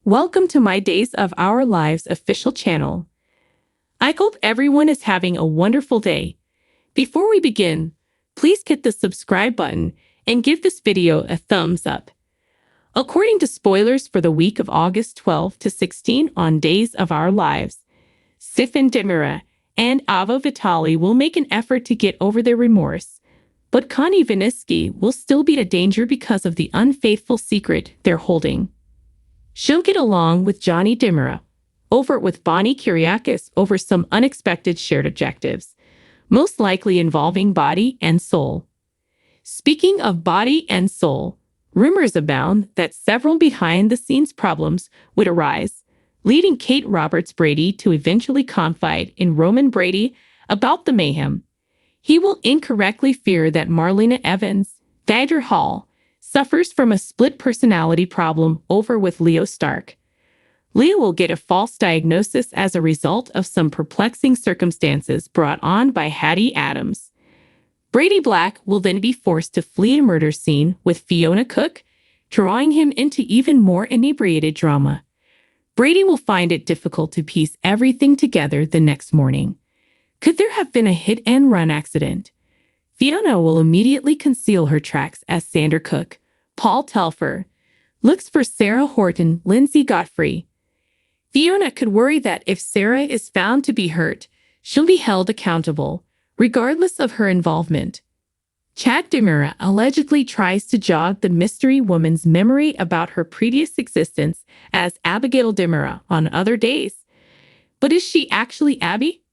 Welcome to my Days of Our Lives official channel. I hope everyone is having a wonderful day. Before we begin, please hit the subscribe button and give this video a thumbs up. According to spoilers for the week of August 12 to 16 on Days of Our Lives, Stefan Demira and Ava Vitali will make an effort to get over their remorse, but Connie Viniski will still be a danger because of the unfaithful secret they're holding. She'll get along with Johnny Demira, over with Bonnie Kyriakis over some unexpected shared objectives, most likely involving body and soul. Speaking of body and soul, rumors abound that several behind-the-scenes problems would arise, leading Kate Roberts Brady to eventually confide in Roman Brady about the mayhem. He will incorrectly fear that Marlena Evans, Deirdre Hall, suffers from a split personality problem over with Leo Stark. Leo will get a false diagnosis as a result of some perplexing circumstances brought on by Hattie Adams. Brady Black will then be forced to flee a murder scene with Fiona Cook, drawing him into even more inebriated drama. Brady will find it difficult to piece everything together the next morning. Could there have been a hit-and-run accident? Fiona will immediately conceal her tracks as Sandra Cook, Paul Telfer, looks for Sarah Horton, Lindsay Godfrey. Fiona could worry that if Sarah is found to be hurt, she'll be held accountable, regardless of her involvement. Chad Demira allegedly tries to jog the mystery woman's memory about her previous existence as Abigail Demira on other days. But is she actually Abby?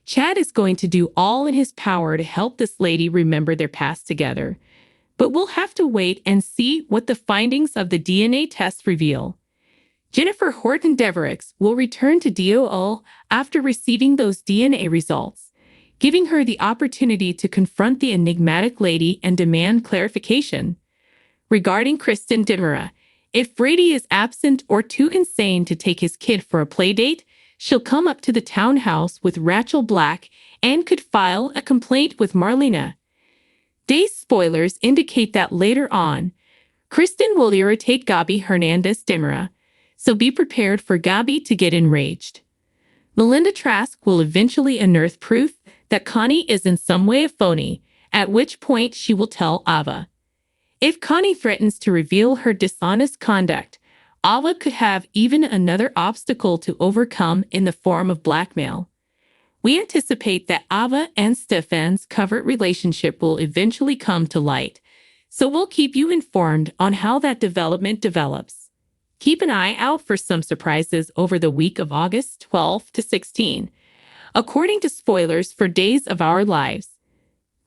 Chad is going to do all in his power to help this lady remember their past together, but we'll have to wait and see what the findings of the DNA test reveal. Jennifer Horton Devereux will return to DOO after receiving those DNA results, giving her the opportunity to confront the enigmatic lady and demand clarification. Regarding Kristen Demira, if Brady is absent or too insane to take his kid for a play date, she'll come up to the townhouse with Rachel Black and could file a complaint with Marlena. Day's spoilers indicate that later on, Kristen will irritate Gabi Hernandez Demira, so be prepared for Gabi to get enraged. Melinda Trask will eventually unearth proof that Connie is in some way a phony, at which point she will tell Ava. If Connie threatens to reveal her dishonest conduct, Ava could have even another obstacle to overcome in the form of blackmail. We anticipate that Ava and Stefan's covert relationship will eventually come to light, so we'll keep you informed on how that development develops. Keep an eye out for some surprises over the week of August 12 to 16. According to spoilers for Days of Our Lives,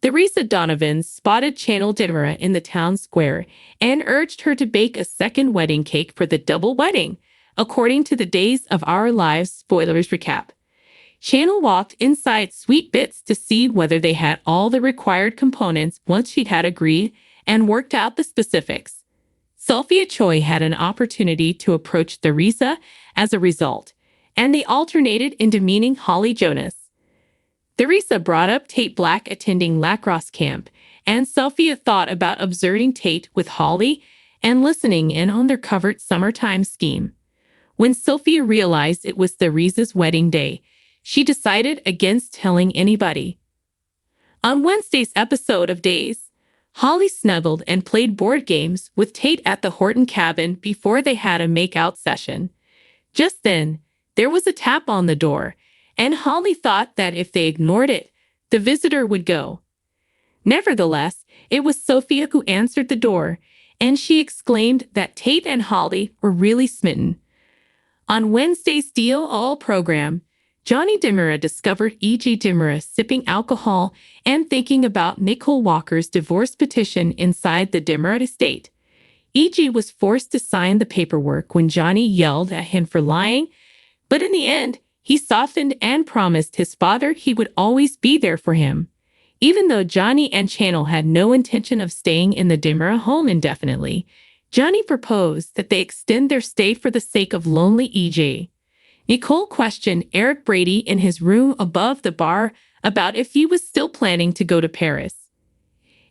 Theresa Donovan spotted Channel Demira in the town square and urged her to bake a second wedding cake for the double wedding, according to the Days of Our Lives spoilers recap. Channel walked inside Sweet Bits to see whether they had all the required components once she had agreed and worked out the specifics. Sophia Choi had an opportunity to approach Theresa as a result, and they alternated in demeaning Holly Jonas. Theresa brought up Tate Black attending lacrosse camp, and Sophia thought about observing Tate with Holly and listening in on their covert summertime scheme. When Sophia realized it was Theresa's wedding day, she decided against telling anybody. On Wednesday's episode of Days, Holly snuggled and played board games with Tate at the Horton cabin before they had a make-out session. Just then, there was a tap on the door, and Holly thought that if they ignored it, the visitor would go. Nevertheless, it was Sophia who answered the door, and she exclaimed that Tate and Holly were really smitten. On Wednesday's DOL program, Johnny Demira discovered E.G. Demira sipping alcohol and thinking about Nicole Walker's divorce petition inside the Demira estate. E.G. was forced to sign the paperwork when Johnny yelled at him for lying, but in the end, he softened and promised his father he would always be there for him. Even though Johnny and Channel had no intention of staying in the Demira home indefinitely, Johnny proposed that they extend their stay for the sake of lonely E.G. Nicole questioned Eric Brady in his room above the bar about if he was still planning to go to Paris.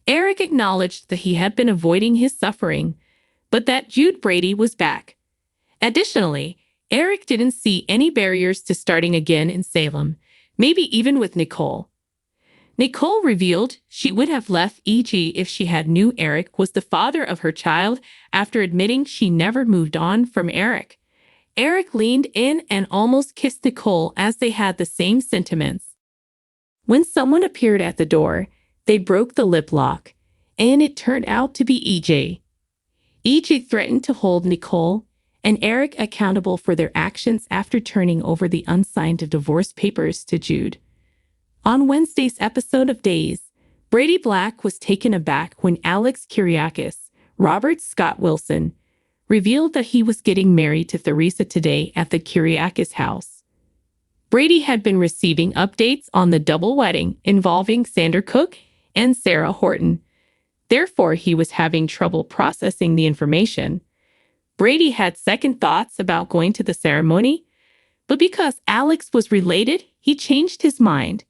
Eric acknowledged that he had been avoiding his suffering, but that Jude Brady was back. Additionally, Eric didn't see any barriers to starting again in Salem, maybe even with Nicole. Nicole revealed she would have left EG if she had knew Eric was the father of her child after admitting she never moved on from Eric. Eric leaned in and almost kissed Nicole as they had the same sentiments. When someone appeared at the door, they broke the lip lock, and it turned out to be EJ. EJ threatened to hold Nicole and Eric accountable for their actions after turning over the unsigned divorce papers to Jude. On Wednesday's episode of Days, Brady Black was taken aback when Alex Kyriakis, Robert Scott Wilson, revealed that he was getting married to Theresa today at the Kyriakis house. Brady had been receiving updates on the double wedding involving Sandra Cook and Sarah Horton. Therefore, he was having trouble processing the information. Brady had second thoughts about going to the ceremony, but because Alex was related, he changed his mind.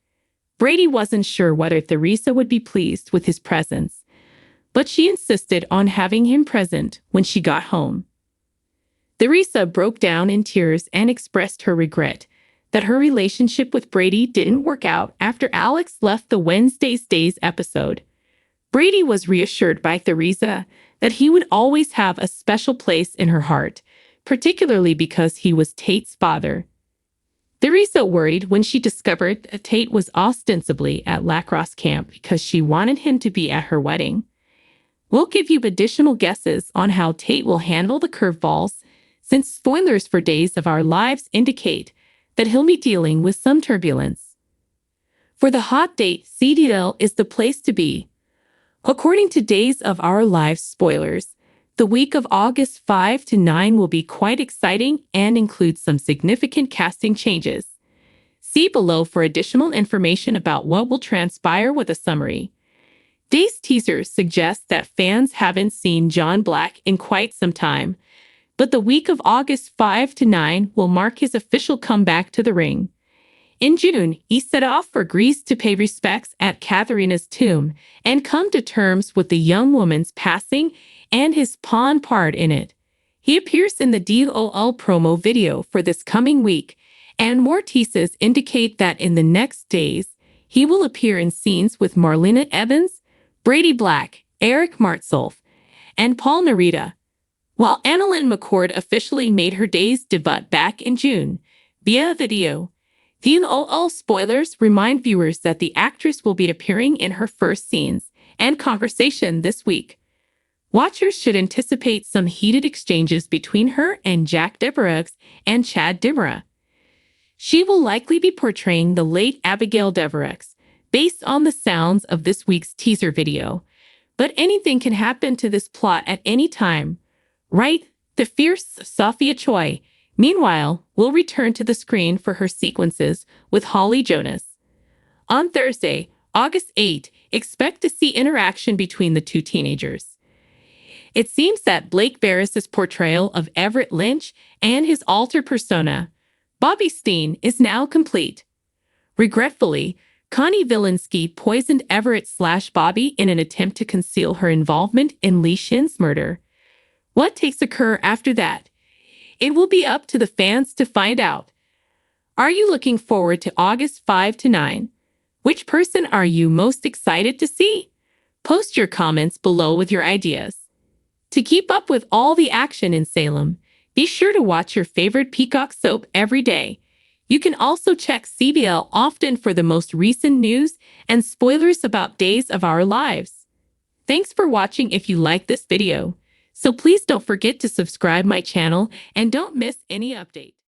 Brady wasn't sure whether Theresa would be pleased with his presence, but she insisted on having him present when she got home. Theresa broke down in tears and expressed her regret that her relationship with Brady didn't work out after Alex left the Wednesday's Days episode. Brady was reassured by Theresa that he would always have a special place in her heart, particularly because he was Tate's father. Theresa worried when she discovered that Tate was ostensibly at lacrosse camp because she wanted him to be at her wedding. We'll give you additional guesses on how Tate will handle the curveballs, since spoilers for Days of Our Lives indicate that he'll be dealing with some turbulence. For the hot date, CDL is the place to be. According to Days of Our Lives spoilers, the week of August 5 to 9 will be quite exciting and include some significant casting changes. See below for additional information about what will transpire with a summary. Days teaser suggests that fans haven't seen John Black in quite some time, but the week of August 5 to 9 will mark his official comeback to the ring. In June, he set off for Greece to pay respects at Katharina's tomb and come to terms with the young woman's passing and his pawn part in it. He appears in the DOL promo video for this coming week, and more teases indicate that in the next days, he will appear in scenes with Marlena Evans, Brady Black, Eric Martsolf, and Paul Narita. While Annalyn McCord officially made her Days debut back in June via video, DOL spoilers remind viewers that the actress will be appearing in her first scenes and conversation this week. Watchers should anticipate some heated exchanges between her and Jack Devereaux and Chad Dimara. She will likely be portraying the late Abigail Devereaux, based on the sounds of this week's teaser video. But anything can happen to this plot at any time, right? The fierce Sophia Choi, meanwhile, will return to the screen for her sequences with Holly Jonas. On Thursday, August 8, expect to see interaction between the two teenagers. It seems that Blake Barris's portrayal of Everett Lynch and his alter persona, Bobby Steen, is now complete. Regretfully, Connie Vilinski poisoned Everett/Bobby in an attempt to conceal her involvement in Lee Shin's murder. What takes occur after that? It will be up to the fans to find out. Are you looking forward to August 5 to 9? Which person are you most excited to see? Post your comments below with your ideas. To keep up with all the action in Salem, be sure to watch your favorite Peacock soap every day. You can also check CBL often for the most recent news and spoilers about Days of Our Lives. Thanks for watching. If you like this video, so please don't forget to subscribe my channel and don't miss any updates.